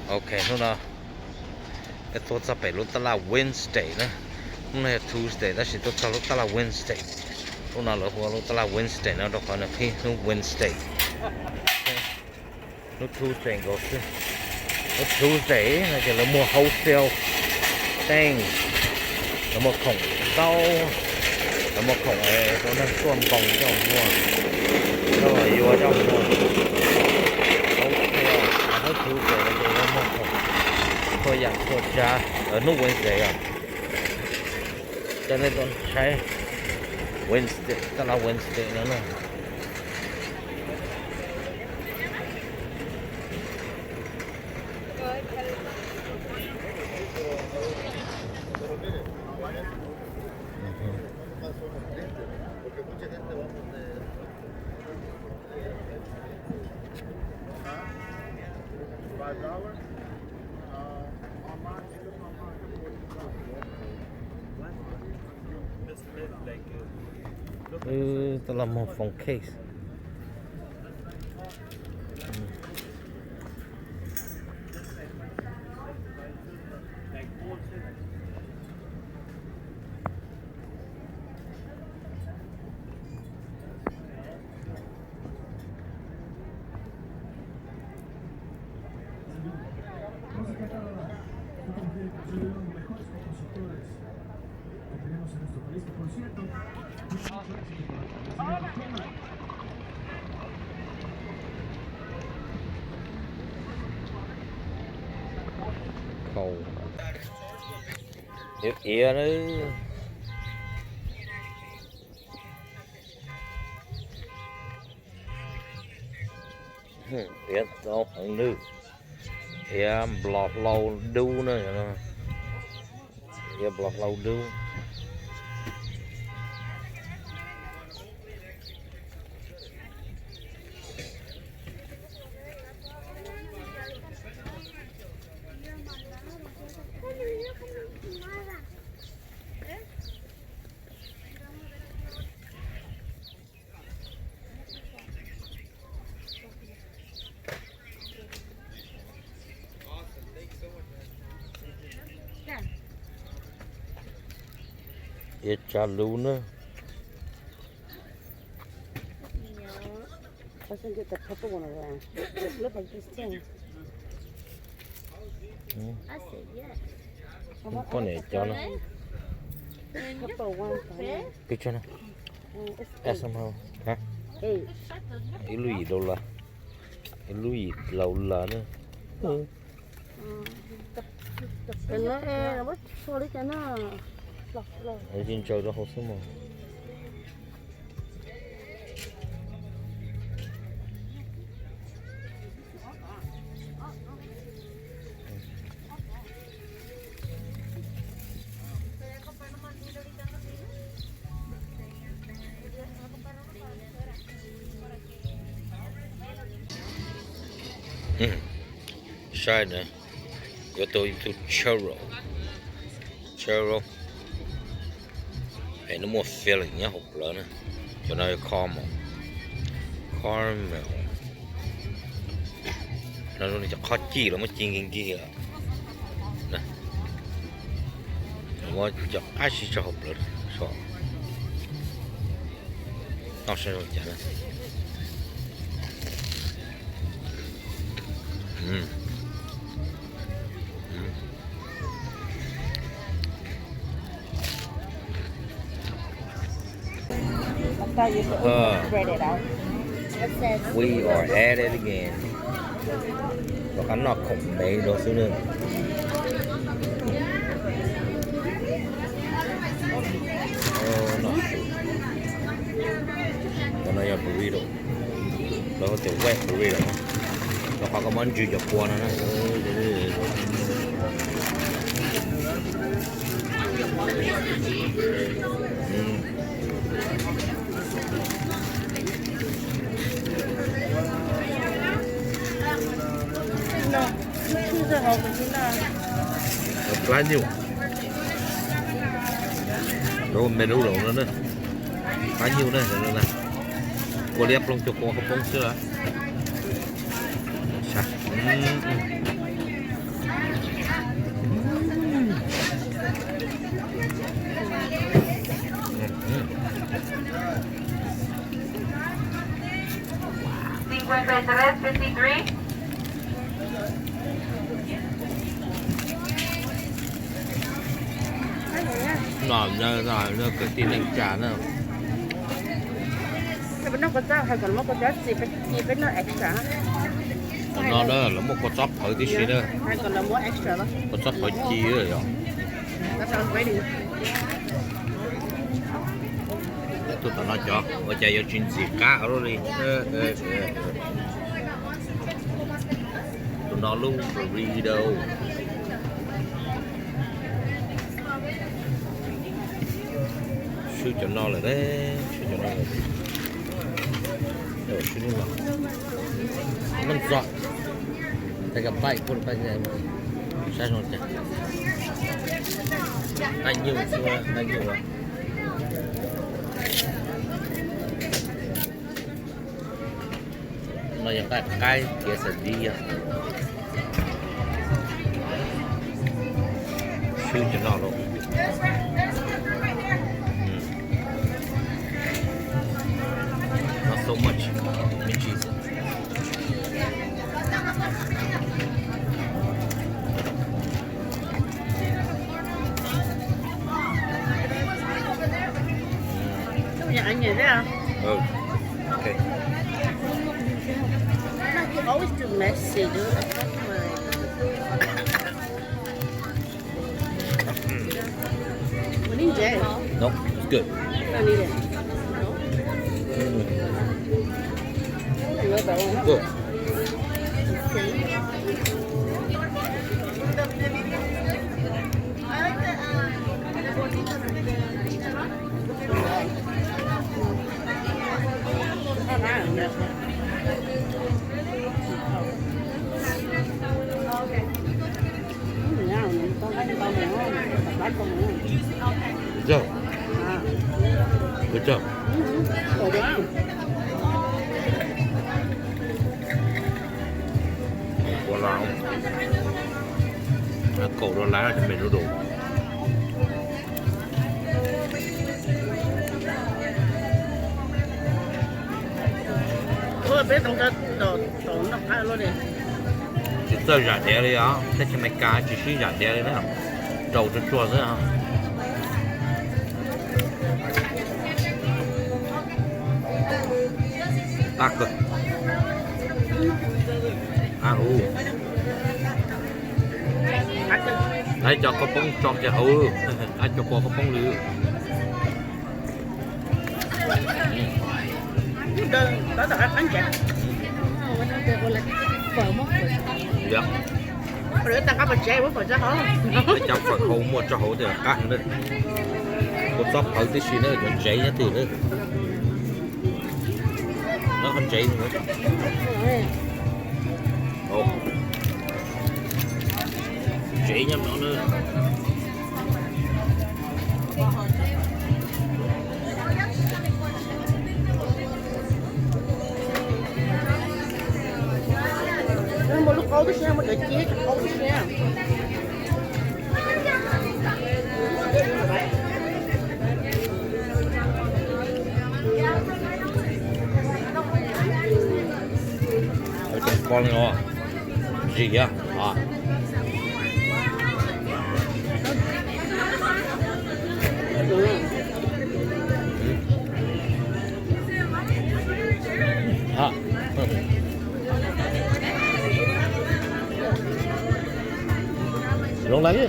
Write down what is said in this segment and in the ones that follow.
ok nó là cái tôi sẽ phải lúc ta là Wednesday nữa hôm nay là Tuesday đó sẽ tôi cho lúc ta là Wednesday lúc nào lúc ta là Wednesday nó đâu phải là khi lúc Wednesday lúc Tuesday có chứ lúc Tuesday là chỉ là mua wholesale thing là một khổng rau là một khổng này có đang tuần vòng trong mua rồi vô trong mua wholesale là lúc Tuesday là chỉ là một khổng thôi dạng thôi cha ở lúc Wednesday à cho nên tôiใช้ Wednesday ก็เรา Wednesday แล้วเนอะตลาดมอฟงเคสcầu ỉa đấy ỉa đâu không nữ ỉa blọt lâu đu nữa ỉa blọt lâu đu ỉa trà lưu nữa Doesn't get the purple one around. It look like this thing. I said yes. con này cho nó Purple one. cái cho nó It's somehow hả eight. cái lùi đâu là cái lùi lâu là nữa Cái nó mất số đấy cái nó lọc rồi. ở trên trời đó không số mà sai nữa yo tôi into churro hay nó mua filling nhá hộp lớn nữa cho nó caramel nó luôn cho khó chi là mới chiên cái kia nè nó cho ai xí cho hộp lớn sao nó sẽ rồi chả nè Spread it out. We are at it again. Và hắn nó khổng đấy đồ xuống nữa. Oh, no. Còn đây là burrito. Đó có thể wet burrito. Nó có món gì cho qua nó. Lá nhiều đồ menu đồ nữa lá nhiều đây rồi nè cô liệp luôn cho cô không bông sữa sao nó cái tiền đánh trả nó cái bên nó có giá hay còn nó có giá gì bên nó extra nó đó là một con chóp hỏi tí xí nữa hay còn là mua extra đó con chóp hỏi chi rồi nó sao vậy đi tôi tao nói cho我家有君子cá rồi đi tụi nó luôn free đâu sư cho nó là đấy sư cho nó là rồi sư đi vào nó dọn tại gặp bay con bay này sao rồi chứ anh nhiều chưa anh nhiều rồi nó yang cái kia sẽ đi sư cho nó luôn not so much meat cheese nhà anh nhìn thấy không? oh okay You always do messy, dude. We need Jay. no it's good I need it. You love that one, huh? good good job good job của lão cổ nó lá cho mình nó đủ Ủa, biết trong cái đồ nó khai luôn đi. chỉ chơi giả đẻ đi á thế chỉ mày cá chỉ xí giả đẻ đi nữa trầu cho chua nữa hả tắc rồi đấy cho có bông cho cái anh cho có bông lư Đó là bánh chả. Phở mốc. dạ Rồi ta có bánh chè với phở chả hả? để cho phở hậu mua cho hậu thì cắt nữa có chóp hậu tí xí nữa cho cháy nó từ nữa nó không cháy nữa cháy nhầm nó nữa Một lúc câu cái xe một đợt chia câu cái xe. ở trong con nó gì á luôn lấy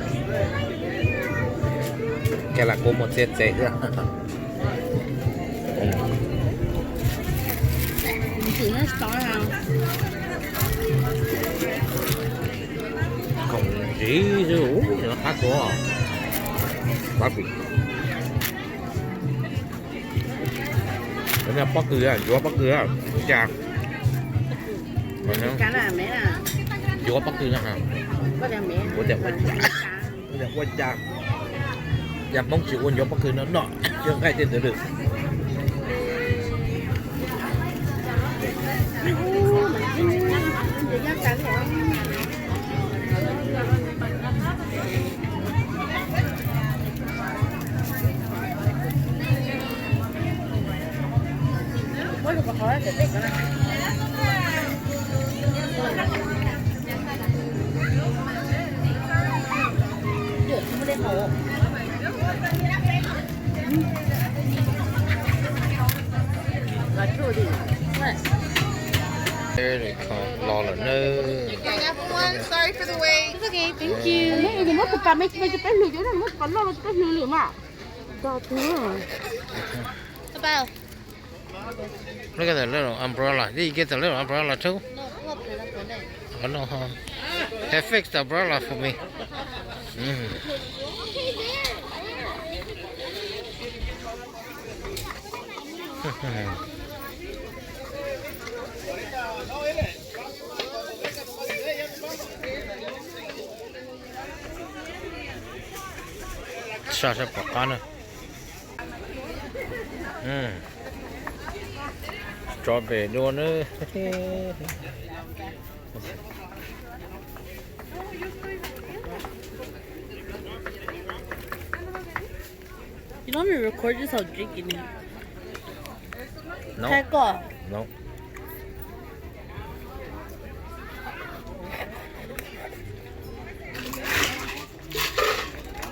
cái là cô một set set ra Chị nó sói không? không gì chứ nó khác quá bác vị cái này bác cười à chúa bác cười à chàng Cái là mẹ à? chúa bác cười hả Có đẹp mẹ. có đẹp quá chàng có đẹp quá chàng đẹp mong chịu quân chúa bác cười nó nọ chưa ngay tên được Có được hỏi sẽ thích nữa. Được, không có đem hộ. để còn lo là nơi Pineapple one. Sorry for the wait. It's okay, thank you. Mấy cái mất của bà mấy cái cái lửa chỗ này mất còn lo là cái lửa mà. Đó thứ. About. look at the little umbrella. Did you get the little umbrella too? Oh no, huh? They fixed the umbrella for me. Sao sẽ bỏ con nữa? Strawberry luôn nữa. You don't even record yourself drinking it. No, Take off. no.